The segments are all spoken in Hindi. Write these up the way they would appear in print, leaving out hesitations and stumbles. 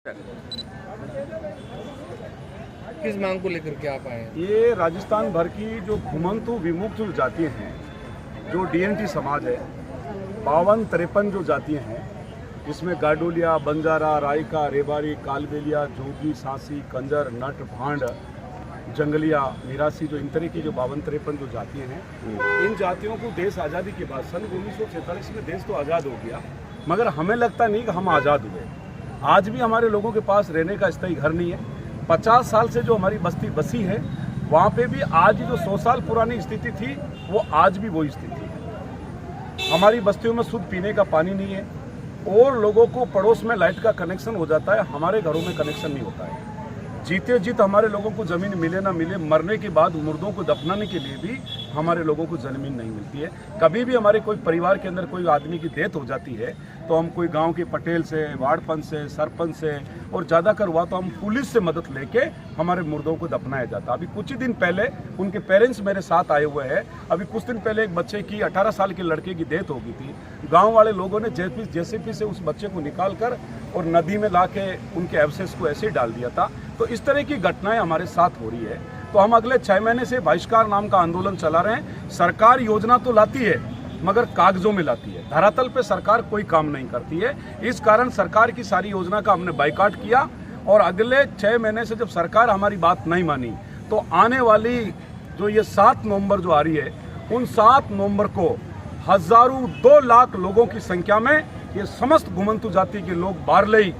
किस मांग को लेकर के आप आए हैं? ये राजस्थान भर की जो घुमंतु विमुक्त जो जातियाँ हैं, जो डीएनटी समाज है, 52-53 जो जातियाँ हैं, इसमें गाडोलिया, बंजारा, रायका, रेबारी, कालबेलिया, जोगी, सांसी, कंजर, नट, भांड, जंगलिया, मिरासी, जो इन तरह की जो 52-53 जो जातियाँ हैं, इन जातियों को देश आज़ादी के बाद सन 1947 में देश तो आज़ाद हो गया, मगर हमें लगता नहीं कि हम आज़ाद हुए। आज भी हमारे लोगों के पास रहने का स्थायी घर नहीं है। 50 साल से जो हमारी बस्ती बसी है, वहाँ पे भी आज जो 100 साल पुरानी स्थिति थी, वो आज भी वही स्थिति है। हमारी बस्तियों में शुद्ध पीने का पानी नहीं है और लोगों को पड़ोस में लाइट का कनेक्शन हो जाता है, हमारे घरों में कनेक्शन नहीं होता है। जीते जीत हमारे लोगों को ज़मीन मिले ना मिले, मरने के बाद मुर्दों को दफनाने के लिए भी हमारे लोगों को ज़मीन नहीं मिलती है। कभी भी हमारे कोई परिवार के अंदर कोई आदमी की डेथ हो जाती है तो हम कोई गांव के पटेल से, वार्ड पंच से, सरपंच से और ज़्यादा कर हुआ तो हम पुलिस से मदद लेके हमारे मुर्दों को दफनाया जाता। अभी कुछ ही दिन पहले उनके पेरेंट्स मेरे साथ आए हुए हैं। अभी कुछ दिन पहले एक बच्चे की 18 साल के लड़के की डेथ हो गई थी। गाँव वाले लोगों ने जेसीबी से उस बच्चे को निकाल कर और नदी में ला के उनके एब्सेस को ऐसे ही डाल दिया था। तो इस तरह की घटनाएं हमारे साथ हो रही है। तो हम अगले 6 महीने से बहिष्कार नाम का आंदोलन चला रहे हैं। सरकार योजना तो लाती है मगर कागजों में लाती है, धरातल पे सरकार कोई काम नहीं करती है। इस कारण सरकार की सारी योजना का हमने बाइकाट किया और अगले 6 महीने से जब सरकार हमारी बात नहीं मानी तो आने वाली जो ये 7 नवंबर जो आ रही है, उन 7 नवंबर को हजारों 2 लाख लोगों की संख्या में ये समस्त घुमंतु जाति के लोग बारलई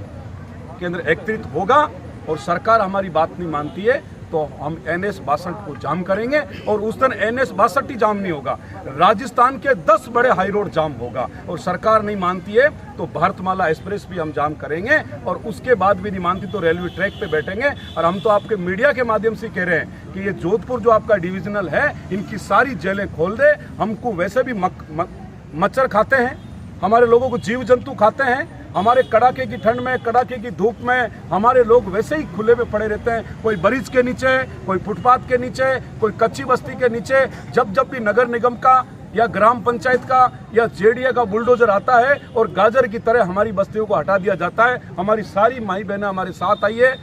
के अंदर एकत्रित होगा और सरकार हमारी बात नहीं मानती है तो हम NS 62 को जाम करेंगे। और उस दिन NS 62 ही जाम नहीं होगा, राजस्थान के 10 बड़े हाई रोड जाम होगा। और सरकार नहीं मानती है तो भारतमाला एक्सप्रेस भी हम जाम करेंगे और उसके बाद भी नहीं मानती तो रेलवे ट्रैक पे बैठेंगे। और हम तो आपके मीडिया के माध्यम से कह रहे हैं कि ये जोधपुर जो आपका डिविजनल है, इनकी सारी जेलें खोल दे। हमको वैसे भी मच्छर खाते हैं, हमारे लोगों को जीव जंतु खाते हैं। हमारे कड़ाके की ठंड में, कड़ाके की धूप में हमारे लोग वैसे ही खुले में पड़े रहते हैं, कोई ब्रिज के नीचे, कोई फुटपाथ के नीचे, कोई कच्ची बस्ती के नीचे। जब जब भी नगर निगम का या ग्राम पंचायत का या जेडीए का बुलडोजर आता है और गाजर की तरह हमारी बस्तियों को हटा दिया जाता है। हमारी सारी माई बहनें हमारे साथ आई है।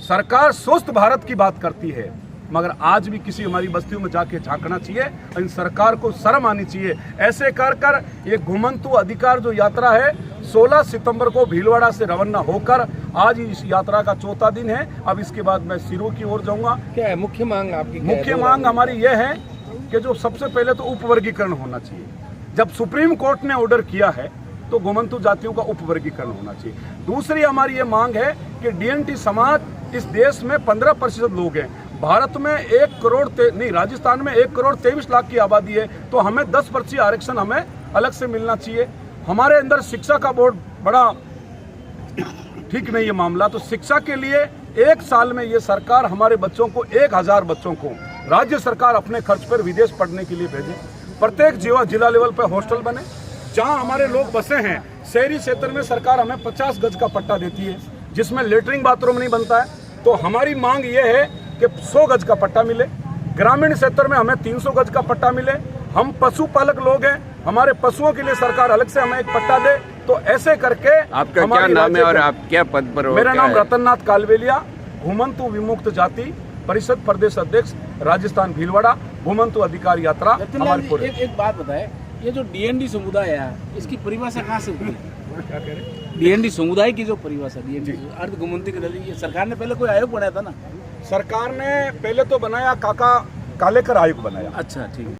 सरकार स्वस्थ भारत की बात करती है मगर आज भी किसी हमारी बस्तियों में जाके झांकना चाहिए। इन सरकार को शर्म आनी चाहिए। ऐसे कर कर ये घुमंतु अधिकार जो यात्रा है 16 सितंबर को भीलवाड़ा से रवाना होकर आज इस यात्रा का 4था दिन है। अब इसके बाद मैं सिरों की ओर जाऊंगा। क्या है मुख्य मांग आपकी? मुख्य मांग हमारी ये है कि जो सबसे पहले तो उपवर्गीकरण होना चाहिए। जब सुप्रीम कोर्ट ने ऑर्डर किया है तो घुमंतु जातियों का उपवर्गीकरण होना चाहिए। दूसरी हमारी ये मांग है कि डीएनटी समाज इस देश में 15% लोग हैं। भारत में 1 करोड़ नहीं, राजस्थान में 1 करोड़ 23 लाख की आबादी है तो हमें 10% आरक्षण हमें अलग से मिलना चाहिए। हमारे अंदर शिक्षा का बोर्ड बड़ा ठीक नहीं है मामला। तो शिक्षा के लिए 1 साल में ये सरकार हमारे बच्चों को 1000 बच्चों को राज्य सरकार अपने खर्च पर विदेश पढ़ने के लिए भेजे। प्रत्येक जिला लेवल पर हॉस्टल बने जहां हमारे लोग बसे हैं। शहरी क्षेत्र में सरकार हमें 50 गज का पट्टा देती है जिसमें लेटरिन बाथरूम नहीं बनता है। तो हमारी मांग ये है कि 100 गज का पट्टा मिले। ग्रामीण क्षेत्र में हमें 300 गज का पट्टा मिले। हम पशुपालक लोग हैं, हमारे पशुओं के लिए सरकार अलग से हमें एक पट्टा दे। तो ऐसे करके आपका क्या नाम है और आप क्या पद पर हो? मेरा नाम रतननाथ कालबेलिया, घुमंतु विमुक्त जाति परिषद प्रदेश अध्यक्ष, राजस्थान भीलवाड़ा, घुमंतु अधिकार यात्रा। एक बात बताए, ये जो डीएनडी समुदाय है इसकी परिभाषा कहाँ से हुई? क्या कह रहे? डीएनडी समुदाय की जो परिभाषा डीएनडी अर्ध घुमंती के दल, ये सरकार ने पहले कोई आयोग बनाया था ना? सरकार ने पहले तो बनाया काका कालेकर आयोग बनाया। अच्छा, ठीक है।